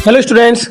Hello students,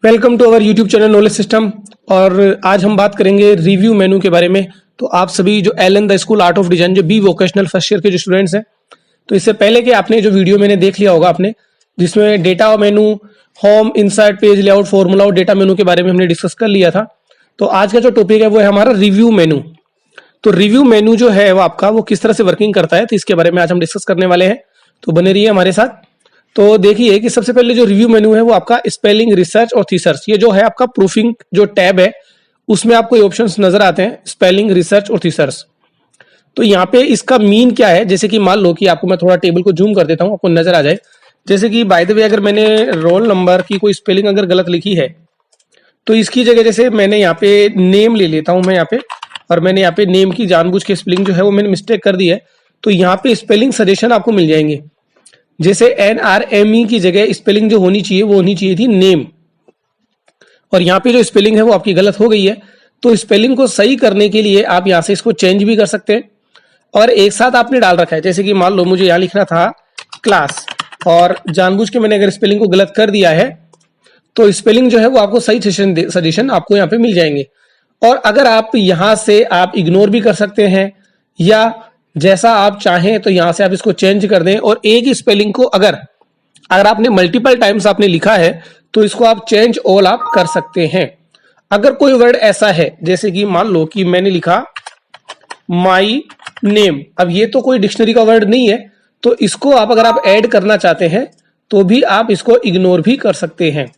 welcome to our YouTube channel knowledge system. और आज हम बात करेंगे रिव्यू मेनू के बारे में। तो आप सभी जो Allen the school art of design जो बी वोकेशनल फर्स्ट ईयर के जो स्टूडेंट्स हैं, तो इससे पहले कि आपने जो वीडियो मैंने देख लिया होगा आपने, जिसमें डेटा मेनू, home, insert, page layout, formula और डेटा मेनू के बारे में हमने डिस्कस कर लिया था। तो आज का जो टॉपिक है वो है हमारा रिव्यू मेनू। तो रिव्यू मेनू जो है वो आपका वो किस तरह से वर्किंग करता है, तो इसके बारे में आज हम डिस्कस करने वाले हैं। तो बने रहिए हमारे साथ। तो देखिए कि सबसे पहले जो रिव्यू मेनू है वो आपका स्पेलिंग, रिसर्च और थीसर्स, ये जो है आपका प्रूफिंग जो टैब है उसमें आपको ये ऑप्शंस नजर आते हैं, स्पेलिंग, रिसर्च और थीसर्स। तो यहाँ पे इसका मीन क्या है, जैसे कि मान लो कि आपको मैं थोड़ा टेबल को जूम कर देता हूँ, आपको नजर आ जाए। जैसे कि बाय द वे अगर मैंने रोल नंबर की कोई स्पेलिंग अगर गलत लिखी है तो इसकी जगह जैसे मैंने यहाँ पे नेम ले लेता हूँ मैं यहाँ पे, और मैंने यहाँ पे नेम की जानबूझ के स्पेलिंग जो है वो मैंने मिस्टेक कर दी है, तो यहाँ पे स्पेलिंग सजेशन आपको मिल जाएंगे। जैसे NRME की जगह स्पेलिंग जो होनी चाहिए वो होनी चाहिए थी नेम, और यहाँ पे जो स्पेलिंग है वो आपकी गलत हो गई है। तो स्पेलिंग को सही करने के लिए आप यहाँ से इसको चेंज भी कर सकते हैं, और एक साथ आपने डाल रखा है। जैसे कि मान लो मुझे यहाँ लिखना था क्लास, और जानबूझ के मैंने अगर स्पेलिंग को गलत कर दिया है तो स्पेलिंग जो है वो आपको सही सजेशन आपको यहाँ पे मिल जाएंगे। और अगर आप यहाँ से आप इग्नोर भी कर सकते हैं, या जैसा आप चाहें तो यहां से आप इसको चेंज कर दें। और एक ही स्पेलिंग को अगर आपने मल्टीपल टाइम्स आपने लिखा है तो इसको आप चेंज ऑल आप कर सकते हैं। अगर कोई वर्ड ऐसा है, जैसे कि मान लो कि मैंने लिखा माई नेम, अब ये तो कोई डिक्शनरी का वर्ड नहीं है, तो इसको आप अगर आप ऐड करना चाहते हैं तो भी आप इसको इग्नोर भी कर सकते हैं।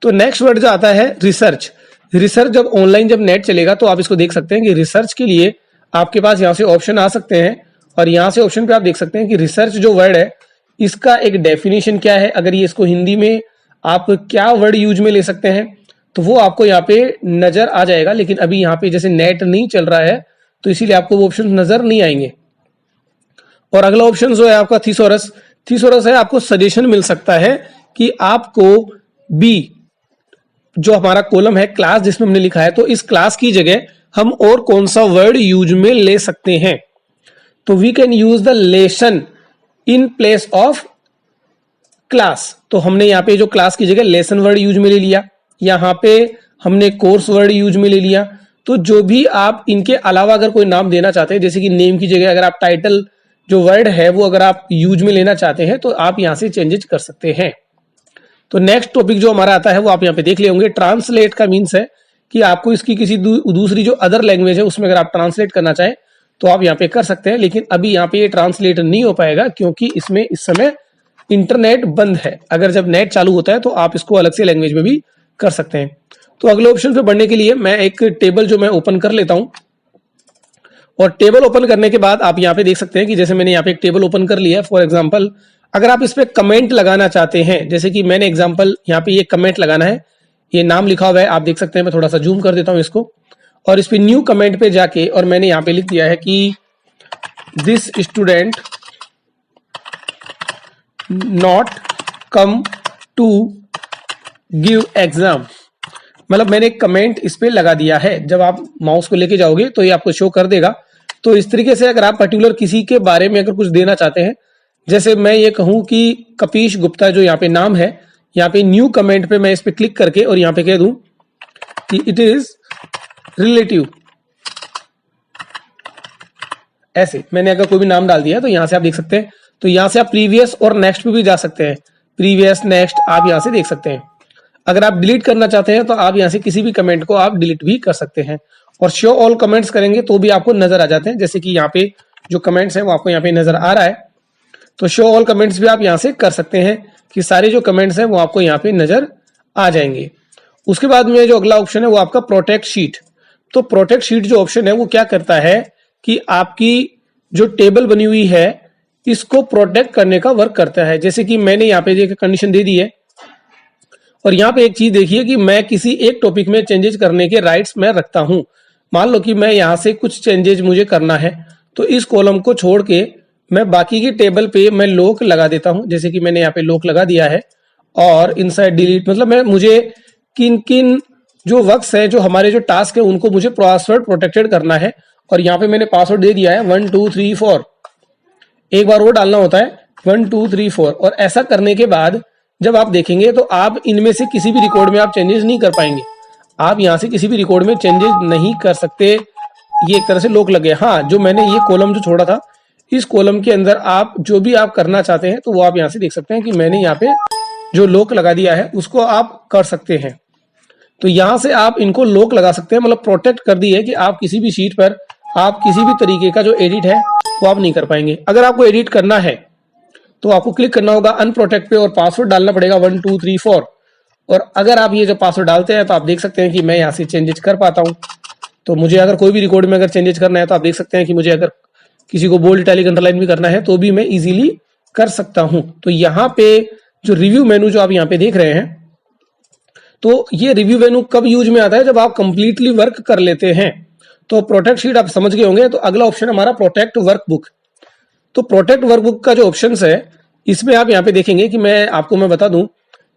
तो नेक्स्ट वर्ड जो आता है रिसर्च। रिसर्च जब ऑनलाइन जब नेट चलेगा तो आप इसको देख सकते हैं कि रिसर्च के लिए आपके पास यहाँ से ऑप्शन आ सकते हैं, और यहाँ से ऑप्शन पे आप देख सकते हैं कि रिसर्च जो वर्ड है इसका एक डेफिनेशन क्या है, अगर ये इसको हिंदी में आप क्या वर्ड यूज में ले सकते हैं तो वो आपको यहाँ पे नजर आ जाएगा। लेकिन अभी यहाँ पे जैसे नेट नहीं चल रहा है तो इसीलिए आपको वो ऑप्शन नजर नहीं आएंगे। और अगला ऑप्शन जो है आपका थीसोरस। थीसोरस है, आपको सजेशन मिल सकता है कि आपको बी जो हमारा कॉलम है क्लास जिसमें हमने लिखा है, तो इस क्लास की जगह हम और कौन सा वर्ड यूज में ले सकते हैं। तो we can use the lesson in place of class. तो हमने यहाँ पे जो क्लास की जगह लेसन वर्ड यूज में ले लिया, यहाँ पे हमने कोर्स वर्ड यूज में ले लिया। तो जो भी आप इनके अलावा अगर कोई नाम देना चाहते हैं, जैसे कि नेम की जगह अगर आप टाइटल जो वर्ड है वो अगर आप यूज में लेना चाहते हैं तो आप यहाँ से चेंजेस कर सकते हैं। तो नेक्स्ट टॉपिक जो हमारा आता है वो आप यहाँ पे देख ले होंगे। ट्रांसलेट का मीन्स है कि आपको इसकी किसी दूसरी जो अदर लैंग्वेज है उसमें अगर आप ट्रांसलेट करना चाहें तो आप यहाँ पे कर सकते हैं, लेकिन अभी यहाँ पे ये ट्रांसलेट नहीं हो पाएगा क्योंकि इसमें इस समय इंटरनेट बंद है। अगर जब नेट चालू होता है तो आप इसको अलग से लैंग्वेज में भी कर सकते हैं। तो अगले ऑप्शन पे बढ़ने के लिए मैं एक टेबल जो मैं ओपन कर लेता हूं, और टेबल ओपन करने के बाद आप यहाँ पे देख सकते हैं कि जैसे मैंने यहाँ पे एक टेबल ओपन कर लिया है। फॉर एग्जाम्पल अगर आप इस पे कमेंट लगाना चाहते हैं, जैसे कि मैंने एग्जाम्पल यहाँ पे ये कमेंट लगाना है, ये नाम लिखा हुआ है आप देख सकते हैं। मैं थोड़ा सा जूम कर देता हूं इसको, और इस पे न्यू कमेंट पे जाके और मैंने यहाँ पे लिख दिया है कि this student not come to give exam, मतलब मैंने एक कमेंट इस पे लगा दिया है। जब आप माउस को लेके जाओगे तो ये आपको शो कर देगा। तो इस तरीके से अगर आप पर्टिकुलर किसी के बारे में अगर कुछ देना चाहते हैं, जैसे मैं ये कहूं कि कपीश गुप्ता जो यहाँ पे नाम है, यहाँ पे न्यू कमेंट पे मैं इस पे क्लिक करके और यहाँ पे कह दूं कि इट इज रिलेटिव, ऐसे मैंने अगर कोई भी नाम डाल दिया तो यहां से आप देख सकते हैं। तो यहां से आप प्रीवियस और नेक्स्ट पे भी जा सकते हैं, प्रीवियस, नेक्स्ट आप यहां से देख सकते हैं। अगर आप डिलीट करना चाहते हैं तो आप यहां से किसी भी कमेंट को आप डिलीट भी कर सकते हैं, और शो ऑल कमेंट्स करेंगे तो भी आपको नजर आ जाते हैं। जैसे कि यहाँ पे जो कमेंट्स हैं वो आपको यहाँ पे नजर आ रहा है, तो शो ऑल कमेंट्स भी आप यहां से कर सकते हैं कि सारे जो कमेंट्स हैं वो आपको यहाँ पे नजर आ जाएंगे। उसके बाद में जो अगला ऑप्शन है वो आपका प्रोटेक्ट शीट। तो प्रोटेक्ट शीट जो ऑप्शन है वो क्या करता है कि आपकी जो टेबल बनी हुई है इसको प्रोटेक्ट करने का वर्क करता है। जैसे कि मैंने यहाँ पे एक कंडीशन दे दी है, और यहाँ पे एक चीज देखिए कि मैं किसी एक टॉपिक में चेंजेस करने के राइट्स मैं रखता हूं। मान लो कि मैं यहाँ से कुछ चेंजेस मुझे करना है, तो इस कॉलम को छोड़ के मैं बाकी की टेबल पे मैं लॉक लगा देता हूं। जैसे कि मैंने यहाँ पे लॉक लगा दिया है, और इनसाइड डिलीट, मतलब मैं मुझे किन किन जो वर्क्स है, जो हमारे जो टास्क है उनको मुझे पासवर्ड प्रोटेक्टेड करना है, और यहाँ पे मैंने पासवर्ड दे दिया है 1 2 3 4। एक बार वो डालना होता है 1 2 3 4, और ऐसा करने के बाद जब आप देखेंगे तो आप इनमें से किसी भी रिकॉर्ड में आप चेंजेस नहीं कर पाएंगे। आप यहाँ से किसी भी रिकॉर्ड में चेंजेस नहीं कर सकते, ये एक तरह से लॉक लग गया। हाँ, जो मैंने ये कॉलम जो छोड़ा था, इस कॉलम के अंदर आप जो भी आप करना चाहते हैं तो वो आप यहाँ से देख सकते हैं कि मैंने यहाँ पे जो लॉक लगा दिया है उसको आप कर सकते हैं। तो यहाँ से आप इनको लॉक लगा सकते हैं, मतलब प्रोटेक्ट कर दी है कि आप किसी भी शीट पर आप किसी भी तरीके का जो एडिट है वो आप नहीं कर पाएंगे। अगर आपको एडिट करना है तो आपको क्लिक करना होगा अनप्रोटेक्ट पे और पासवर्ड डालना पड़ेगा 1 2 3 4। और अगर आप ये जो पासवर्ड डालते हैं तो आप देख सकते हैं कि मैं यहाँ से चेंजेस कर पाता हूँ। तो मुझे अगर कोई भी रिकॉर्ड में अगर चेंजेस करना है तो आप देख सकते हैं कि मुझे अगर किसी को बोल्ड इटैलिक अंडरलाइन भी करना है तो भी मैं इजीली कर सकता हूं। तो यहाँ पे जो रिव्यू मेनू जो आप यहाँ पे देख रहे हैं, तो ये रिव्यू मेनू कब यूज में आता है, जब आप कंप्लीटली वर्क कर लेते हैं। तो प्रोटेक्ट शीट आप समझ गए होंगे। तो अगला ऑप्शन हमारा प्रोटेक्ट वर्कबुक। तो प्रोटेक्ट वर्कबुक का जो ऑप्शन है, इसमें आप यहाँ पे देखेंगे कि मैं बता दूं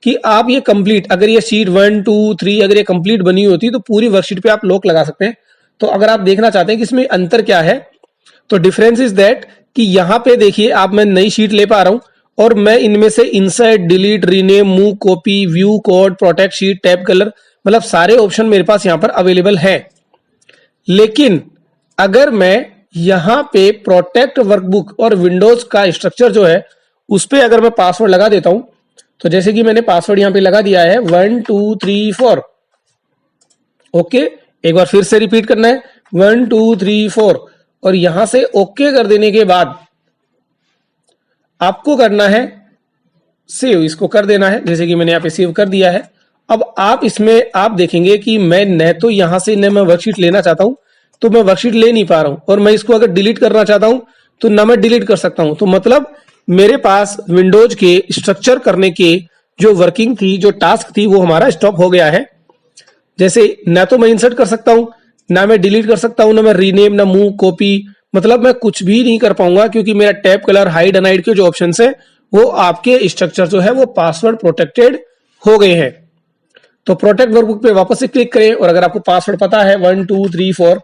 कि आप ये कंप्लीट, अगर ये शीट 1 2 3 अगर ये कंप्लीट बनी हुई होती तो पूरी वर्कशीट पे आप लॉक लगा सकते हैं। तो अगर आप देखना चाहते हैं कि इसमें अंतर क्या है, तो डिफरेंस इज दैट कि यहाँ पे देखिए आप मैं नई शीट ले पा रहा हूं और मैं इनमें से insert, delete, rename, move, copy, view code, protect sheet, tab colour, मतलब सारे ऑप्शन मेरे पास यहाँ पर अवेलेबल है। लेकिन अगर मैं यहाँ पे प्रोटेक्ट वर्कबुक और विंडोज का स्ट्रक्चर जो है उस पर अगर मैं पासवर्ड लगा देता हूं, तो जैसे कि मैंने पासवर्ड यहाँ पे लगा दिया है 1 2 3 4। ओके, एक बार फिर से रिपीट करना है 1 2 3 4 और यहां से ओके कर देने के बाद आपको करना है सेव, इसको कर देना है। जैसे कि मैंने यहाँ पे सेव कर दिया है। अब आप इसमें आप देखेंगे कि मैं न तो यहां से न मैं वर्कशीट लेना चाहता हूं तो मैं वर्कशीट ले नहीं पा रहा हूं, और मैं इसको अगर डिलीट करना चाहता हूं तो ना मैं डिलीट कर सकता हूं। तो मतलब मेरे पास विंडोज के स्ट्रक्चर करने के जो वर्किंग थी, जो टास्क थी, वो हमारा स्टॉप हो गया है। जैसे ना तो मैं इंसर्ट कर सकता हूं, ना मैं डिलीट कर सकता हूं, ना मैं रीनेम, ना मूव, कॉपी, मतलब मैं कुछ भी नहीं कर पाऊंगा क्योंकि मेरा tab colour, hide and hide के जो ऑप्शन है वो आपके स्ट्रक्चर जो है वो पासवर्ड प्रोटेक्टेड हो गए हैं। तो प्रोटेक्ट वर्कबुक पे वापस से क्लिक करें और अगर आपको पासवर्ड पता है 1 2 3 4,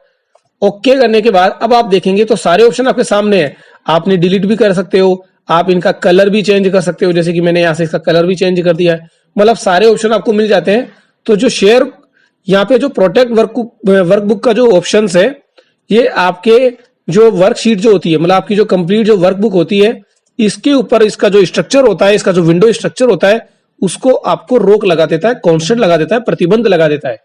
ओके करने के बाद अब आप देखेंगे तो सारे ऑप्शन आपके सामने है। आपने डिलीट भी कर सकते हो, आप इनका कलर भी चेंज कर सकते हो, जैसे कि मैंने यहां से इसका कलर भी चेंज कर दिया है। मतलब सारे ऑप्शन आपको मिल जाते हैं। तो जो शेयर यहाँ पे जो प्रोटेक्ट वर्कबुक का जो ऑप्शन है, ये आपके जो वर्कशीट जो होती है, मतलब आपकी जो कंप्लीट जो वर्कबुक होती है, इसके ऊपर इसका जो स्ट्रक्चर होता है, इसका जो विंडो स्ट्रक्चर होता है, उसको आपको रोक लगा देता है, कॉन्स्टेंट लगा देता है, प्रतिबंध लगा देता है।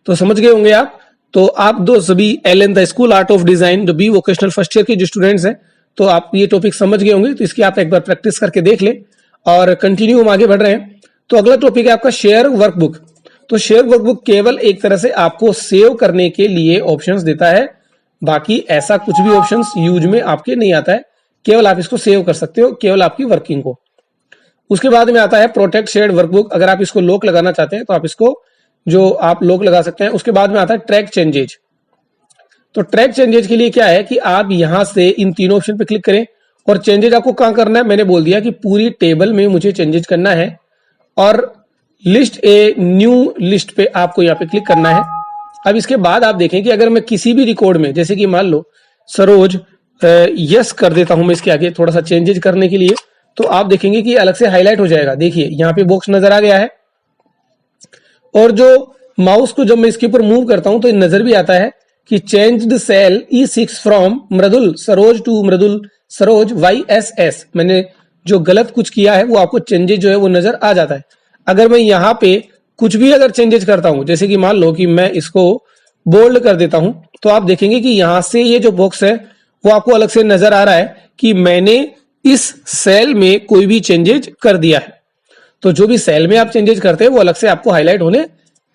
तो समझ गए होंगे आप। तो आप दो सभी Allen the school art of design जो बी वोकेशनल फर्स्ट ईयर के जो स्टूडेंट्स हैं, तो आप ये टॉपिक समझ गए होंगे। तो इसकी आप एक बार प्रैक्टिस करके देख ले और कंटिन्यू हम आगे बढ़ रहे हैं। तो अगला टॉपिक है आपका शेयर वर्कबुक। तो शेयर वर्कबुक केवल एक तरह से आपको सेव करने के लिए ऑप्शंस देता है, बाकी ऐसा कुछ भी ऑप्शंस यूज में आपके नहीं आता है। केवल आप इसको सेव कर सकते हो, केवल आपकी वर्किंग को। उसके बाद में आता है प्रोटेक्ट शेयर्ड वर्कबुक। अगर आप इसको लॉक लगाना चाहते हैं तो आप इसको जो आप लॉक लगा सकते हैं। उसके बाद में आता है ट्रैक चेंजेज। तो ट्रैक चेंजेज के लिए क्या है कि आप यहां से इन तीनों ऑप्शन पे क्लिक करें और चेंजेज आपको कहां करना है, मैंने बोल दिया कि पूरी टेबल में मुझे चेंजेज करना है और लिस्ट ए न्यू लिस्ट पे आपको यहाँ पे क्लिक करना है। अब इसके बाद आप देखें कि अगर मैं किसी भी रिकॉर्ड में, जैसे कि मान लो सरोज, यस कर देता हूं मैं इसके आगे थोड़ा सा चेंजेज करने के लिए, तो आप देखेंगे कि अलग से हाईलाइट हो जाएगा। देखिए यहाँ पे बॉक्स नजर आ गया है और जो माउस को जब मैं इसके ऊपर मूव करता हूं तो नजर भी आता है कि changed cell E6 from Mridul Saroj to Mridul Saroj YSS। मैंने जो गलत कुछ किया है वो आपको चेंजेज जो है वो नजर आ जाता है। अगर मैं यहाँ पे कुछ भी अगर चेंजेज करता हूं, जैसे कि मान लो कि मैं इसको बोल्ड कर देता हूं, तो आप देखेंगे कि यहां से ये जो बॉक्स है वो आपको अलग से नजर आ रहा है कि मैंने इस सेल में कोई भी चेंजेज कर दिया है। तो जो भी सेल में आप चेंजेज करते हैं वो अलग से आपको हाईलाइट होने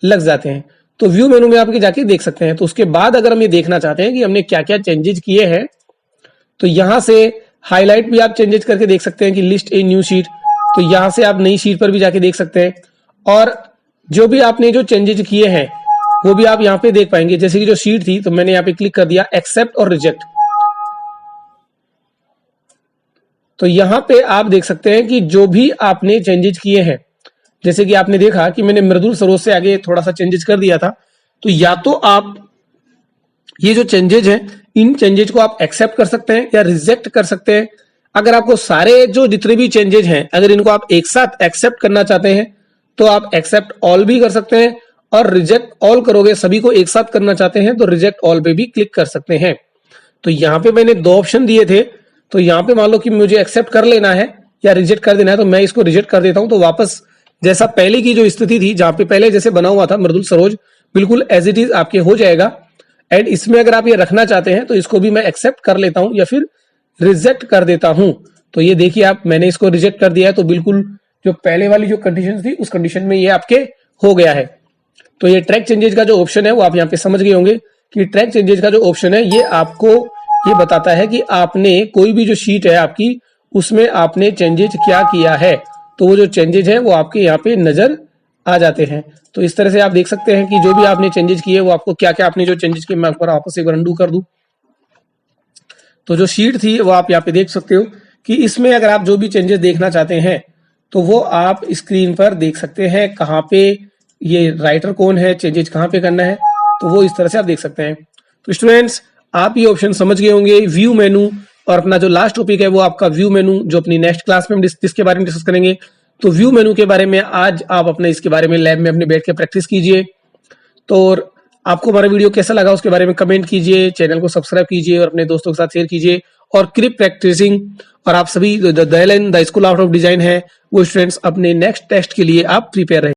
लग जाते हैं। तो व्यू मेनू में आपके जाके देख सकते हैं। तो उसके बाद अगर हम ये देखना चाहते हैं कि हमने क्या क्या चेंजेज किए हैं, तो यहां से हाईलाइट भी आप चेंजेज करके देख सकते हैं कि लिस्ट ए न्यू शीट। तो यहां से आप नई शीट पर भी जाके देख सकते हैं और जो भी आपने जो चेंजेज किए हैं वो भी आप यहाँ पे देख पाएंगे। जैसे कि जो शीट थी तो मैंने यहाँ पे क्लिक कर दिया एक्सेप्ट और रिजेक्ट। तो यहां पे आप देख सकते हैं कि जो भी आपने चेंजेज किए हैं, जैसे कि आपने देखा कि मैंने मृदुल सरोज से आगे थोड़ा सा चेंजेज कर दिया था, तो या तो आप ये जो चेंजेज हैं इन चेंजेज को आप एक्सेप्ट कर सकते हैं या रिजेक्ट कर सकते हैं। अगर आपको सारे जो जितने भी चेंजेज हैं अगर इनको आप एक साथ एक्सेप्ट करना चाहते हैं तो आप एक्सेप्ट ऑल भी कर सकते हैं, और रिजेक्ट ऑल करोगे, सभी को एक साथ करना चाहते हैं तो रिजेक्ट ऑल पे भी क्लिक कर सकते हैं। तो यहाँ पे मैंने दो ऑप्शन दिए थे, तो यहाँ पे मान लो कि मुझे एक्सेप्ट कर लेना है या रिजेक्ट कर देना है, तो मैं इसको रिजेक्ट कर देता हूं। तो वापस जैसा पहले की जो स्थिति थी, जहां पे पहले जैसे बना हुआ था मृदुल सरोज, बिल्कुल एज इट इज आपके हो जाएगा। एंड इसमें अगर आप ये रखना चाहते हैं तो इसको भी मैं एक्सेप्ट कर लेता हूं या फिर रिजेक्ट कर देता हूं। तो ये देखिए आप, मैंने इसको रिजेक्ट कर दिया है, तो बिल्कुल जो पहले वाली जो कंडीशन थी उस कंडीशन में ये आपके हो गया है। तो ये ट्रैक चेंजेज का जो ऑप्शन है वो आप यहाँ पे समझ गए होंगे कि ट्रैक चेंजेज का जो ऑप्शन है ये आपको ये बताता है कि आपने कोई भी जो शीट है आपकी उसमें आपने चेंजेज क्या किया है, तो वो जो चेंजेज है वो आपके यहाँ पे नजर आ जाते हैं। तो इस तरह से आप देख सकते हैं कि जो भी आपने चेंजेस किए वो आपको क्या क्या आपने जो चेंजेस किए, मैं आपको वापस एक बार अनडू कर दूं। तो जो शीट थी वो आप यहाँ पे देख सकते हो कि इसमें अगर आप जो भी चेंजेस देखना चाहते हैं तो वो आप स्क्रीन पर देख सकते हैं, कहाँ पे ये राइटर कौन है, चेंजेस कहाँ पे करना है, तो वो इस तरह से आप देख सकते हैं। तो स्टूडेंट्स आप ये ऑप्शन समझ गए होंगे, व्यू मेनू, और अपना जो लास्ट टॉपिक है वो आपका व्यू मेनू, जो अपनी नेक्स्ट क्लास में हम जिसके बारे में डिस्कस करेंगे। तो व्यू मेनू के बारे में आज आप अपने इसके बारे में लैब में अपने बैठ के प्रैक्टिस कीजिए। तो आपको हमारा वीडियो कैसा लगा उसके बारे में कमेंट कीजिए, चैनल को सब्सक्राइब कीजिए और अपने दोस्तों के साथ शेयर कीजिए। और क्रिप प्रैक्टिसिंग, और आप सभी the school out of design है वो स्टूडेंट्स अपने नेक्स्ट टेस्ट के लिए आप प्रिपेयर रहे।